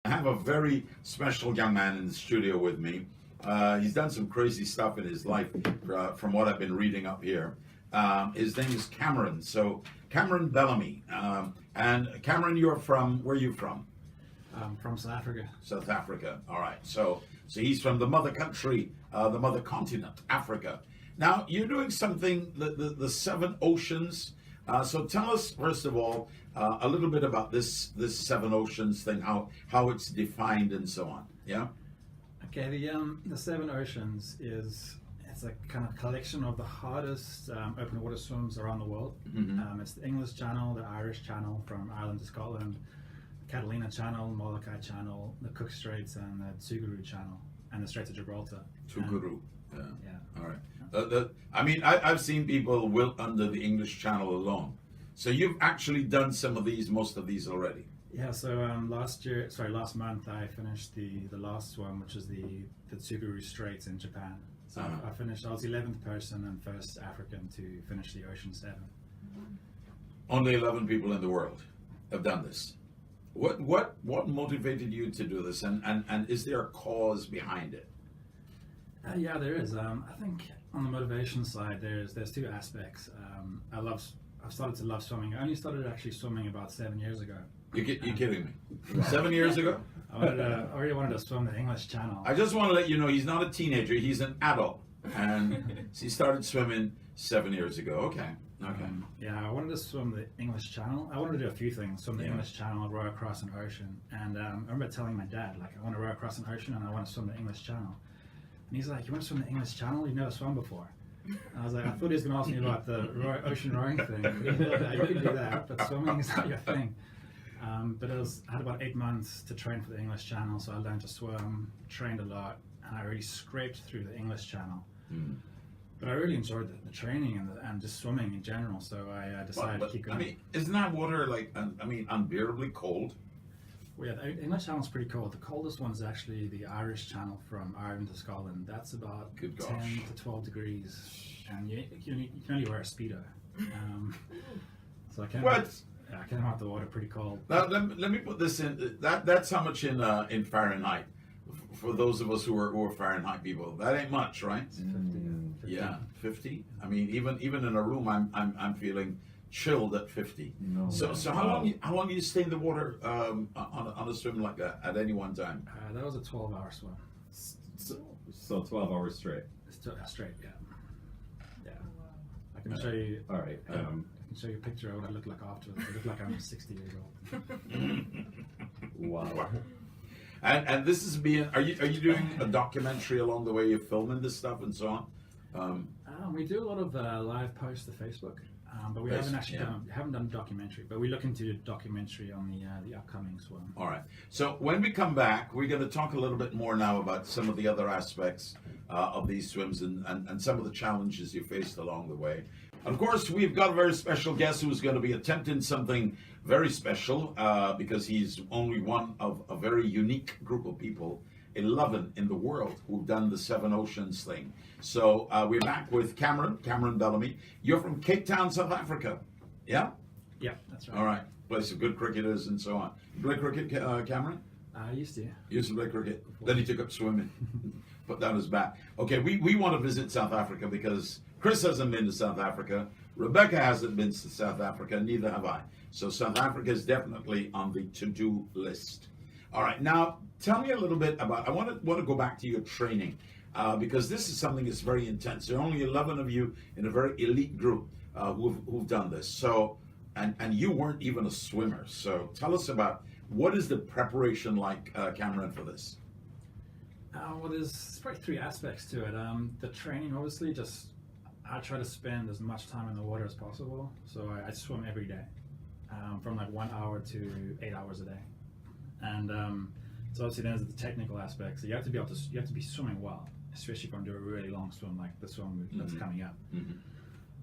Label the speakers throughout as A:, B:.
A: I have a very special young man in the studio with me. He's done some crazy stuff in his life, from what I've been reading up here. His name is Cameron. So Cameron Bellamy. And Cameron, you're from, where are you from?
B: From South Africa.
A: South Africa. All right. So he's from the mother country, the mother continent, Africa. Now you're doing something, the seven oceans. So tell us first of all a little bit about this seven oceans thing, how it's defined and so on. Yeah.
B: Okay, the seven oceans it's a kind of collection of the hardest open water swims around the world.
A: Mm-hmm.
B: It's the English Channel, the Irish Channel from Ireland to Scotland, Catalina Channel, Molokai Channel, the Cook Straits, and the Tsuguru Channel, and the Straits of Gibraltar.
A: Tsuguru.
B: Yeah.
A: All right. I mean, I've seen people wilt under the English Channel alone. So you've actually done most of these already.
B: Yeah. So last month I finished the last one, which is the Tsuguru Straits in Japan. So I finished. I was the 11th person and first African to finish the Ocean 7.
A: Only 11 people in the world have done this. What motivated you to do this, and is there a cause behind it?
B: Yeah, there is. I think on the motivation side, there's two aspects. I've started to love swimming. I only started actually swimming about 7 years ago.
A: You're kidding me? 7 years ago?
B: I already wanted to swim the English Channel.
A: I just want to let you know he's not a teenager. He's an adult, and he started swimming 7 years ago. Okay.
B: Yeah, I wanted to swim the English Channel. I wanted to do a few things: swim the English Channel, row across an ocean. And I remember telling my dad, like, I want to row across an ocean and I want to swim the English Channel. And he's like, "You want to swim the English Channel? You've never swum before." And I was like, I thought he was going to ask me about the ocean rowing thing. You can do that, but swimming is not your thing. But I had about 8 months to train for the English Channel, so I learned to swim, trained a lot, and I really scraped through the English Channel. But I really enjoyed the training and just swimming in general, so I decided to keep going.
A: I mean, isn't that water unbearably cold?
B: Well, yeah, the English Channel is pretty cold. The coldest one is actually the Irish Channel from Ireland to Scotland. That's about 10 to 12 degrees, and you can only wear a Speedo. So I came out the water pretty cold.
A: Now, let me put this in. That's how much in Fahrenheit. For those of us who are Fahrenheit people, that ain't much, right?
B: 50.
A: Yeah, 50. I mean, even in a room, I'm feeling chilled at 50.
C: No,
A: so how long do you stay in the water on a swim like that at any one time?
B: That was a 12-hour swim.
C: So 12 hours straight.
B: Straight, yeah. Yeah. I can show you.
C: All right.
B: I can show you a picture of what I look like afterwards. I look like I'm 60 years old.
C: Wow.
A: And this is are you doing a documentary along the way? You're filming this stuff and so on.
B: We do a lot of live posts to Facebook, but we haven't actually done a documentary. But we look into documentary on the upcoming swim.
A: All right. So when we come back, we're going to talk a little bit more now about some of the other aspects of these swims and some of the challenges you faced along the way. Of course, we've got a very special guest who's going to be attempting something very special because he's only one of a very unique group of people, 11 in the world, who've done the Seven Oceans thing. So we're back with Cameron Bellamy. You're from Cape Town, South Africa, yeah?
B: Yeah, that's right.
A: All right. Place of good cricketers and so on. You play cricket, Cameron?
B: I used to.
A: Used to play cricket. Then he took up swimming. Put down his bat. Okay, we want to visit South Africa because Chris hasn't been to South Africa. Rebecca hasn't been to South Africa. Neither have I. So South Africa is definitely on the to-do list. All right. Now, tell me a little bit about. I want to go back to your training because this is something that's very intense. There are only 11 of you in a very elite group who've done this. So, and you weren't even a swimmer. So, tell us about what is the preparation like, Cameron, for this.
B: Well, there's probably three aspects to it. The training, obviously, I try to spend as much time in the water as possible. So I swim every day, from like 1 hour to 8 hours a day. And so obviously there's the technical aspects. So you have to be swimming well, especially if I'm doing a really long swim like the swim that's coming up. And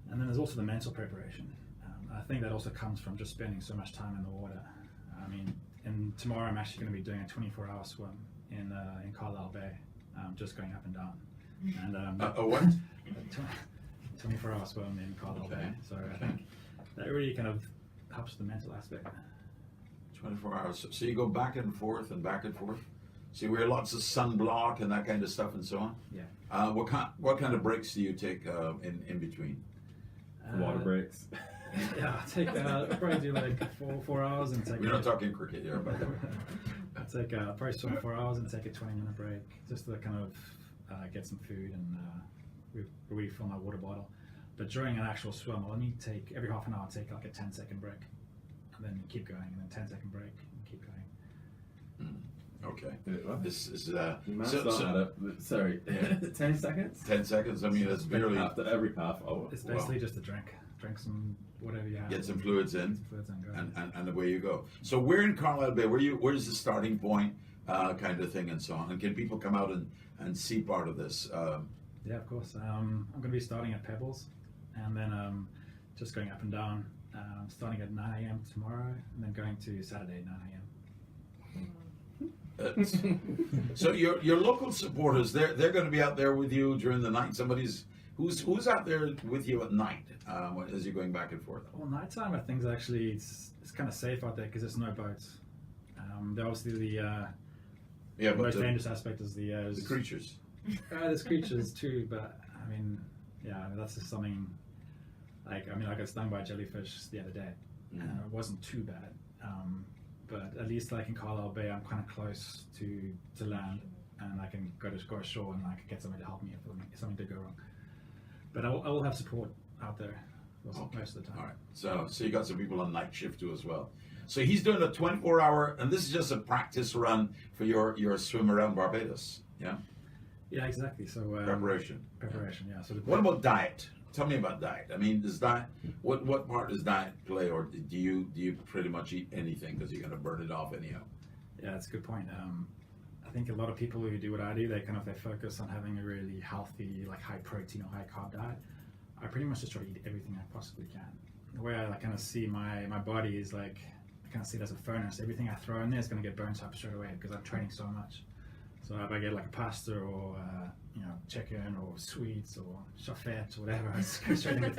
B: then there's also the mental preparation. I think that also comes from just spending so much time in the water. I mean, tomorrow I'm actually going to be doing a 24-hour swim in Carlisle Bay, just going up and down. And
A: what?
B: 24-hour swim in Carlisle Bay. So I think that really kind of helps the mental aspect.
A: 24 hours. So you go back and forth and back and forth. So you wear lots of sunblock and that kind of stuff and so on.
B: Yeah.
A: What kind of breaks do you take in between?
C: Water breaks.
B: Yeah, I'll take probably do like 4 hours and take.
A: We're not talking cricket here, by the way.
B: I take probably swim 4 hours and take a 20-minute break just to kind of get some food and refill my water bottle. But during an actual swim, I'll only take every half an hour. Take like a 10-second break, and then keep going, and then 10-second break, and keep going.
A: Okay.
C: What?
A: This is
C: You messed that up. Sorry.
A: Yeah.
C: 10 seconds?
A: 10 seconds. I mean, that's barely
C: Every half hour.
B: It's basically just a drink. Drink some whatever you have.
A: get some fluids in,
B: Fluids and go.
A: and away you go. So we're in Carlisle Bay. Where's the starting point, kind of thing, and so on. And can people come out and see part of this?
B: Yeah, of course. I'm going to be starting at Pebbles, and then just going up and down. Starting at 9 a.m. tomorrow, and then going to Saturday 9 a.m.
A: So your local supporters, they're going to be out there with you during the night. Who's out there with you at night as you're going back and forth?
B: Well, nighttime, I think it's kind of safe out there because there's no boats. They're obviously the
A: But
B: most dangerous aspect is the
A: creatures.
B: there's creatures too, but I mean, yeah, that's just something. I got stung by a jellyfish the other day. It wasn't too bad, but at least like in Carlisle Bay, I'm kind of close to land, and I can go ashore and I can get somebody to help me if something did go wrong. But I will have support out there most of the time.
A: All right. So you got some people on night shift too as well. So he's doing a 24-hour, and this is just a practice run for your swim around Barbados. Yeah.
B: Yeah, exactly. So
A: Preparation.
B: Preparation. Yeah. So
A: What about diet? Tell me about diet. I mean, does diet? What part does diet play, or do you pretty much eat anything because you're going to burn it off anyhow?
B: Yeah, that's a good point. I think a lot of people who do what I do, they focus on having a really healthy, like high protein or high carb diet. I pretty much just try to eat everything I possibly can. The way I kind of see my body is like, I kind of see it as a furnace. Everything I throw in there is going to get burnt up straight away because I'm training so much. So if I get like a pasta or chicken or sweets or chauffette or whatever, it's straight in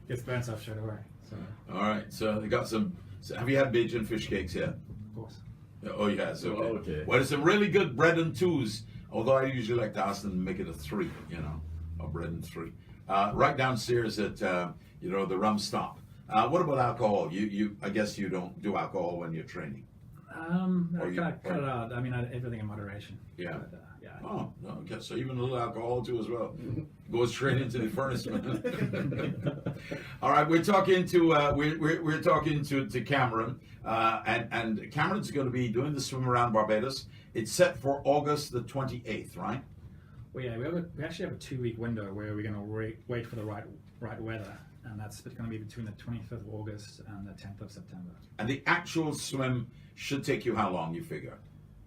B: gets burnt up straight away. So
A: All right. So they got some. So have you had Bajan fish cakes yet?
B: of course.
A: Oh yes. Okay.
C: Oh, okay.
A: Well, it's a really good bread and twos. Although I usually like to ask them to make it a 3. A bread and 3. Right downstairs at the rum stop. What about alcohol? I guess you don't do alcohol when you're training.
B: I cut it out. I mean, everything in moderation.
A: Yeah.
B: But, yeah.
A: Oh, no, okay. So even a little alcohol too as well. Goes straight into the furnace. All right, we're talking to we're talking to Cameron, and Cameron's going to be doing the swim around Barbados. It's set for August the 28th, right?
B: Well, yeah, we actually have a 2-week window where we're going to wait for the right weather, and that's going to be between the 25th of August and the 10th of September.
A: And the actual swim should take you how long, you figure?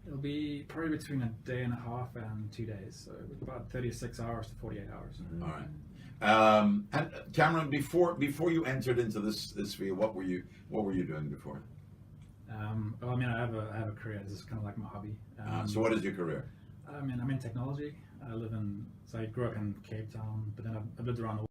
B: It'll be probably between a day and a half and 2 days, so about 36 hours to 48 hours.
A: All right. And Cameron, before you entered into this field, what were you doing before?
B: Well, I mean, I have a career. This is kind of like my hobby.
A: So what is your career?
B: I'm in technology. I grew up in Cape Town, but then I've lived around the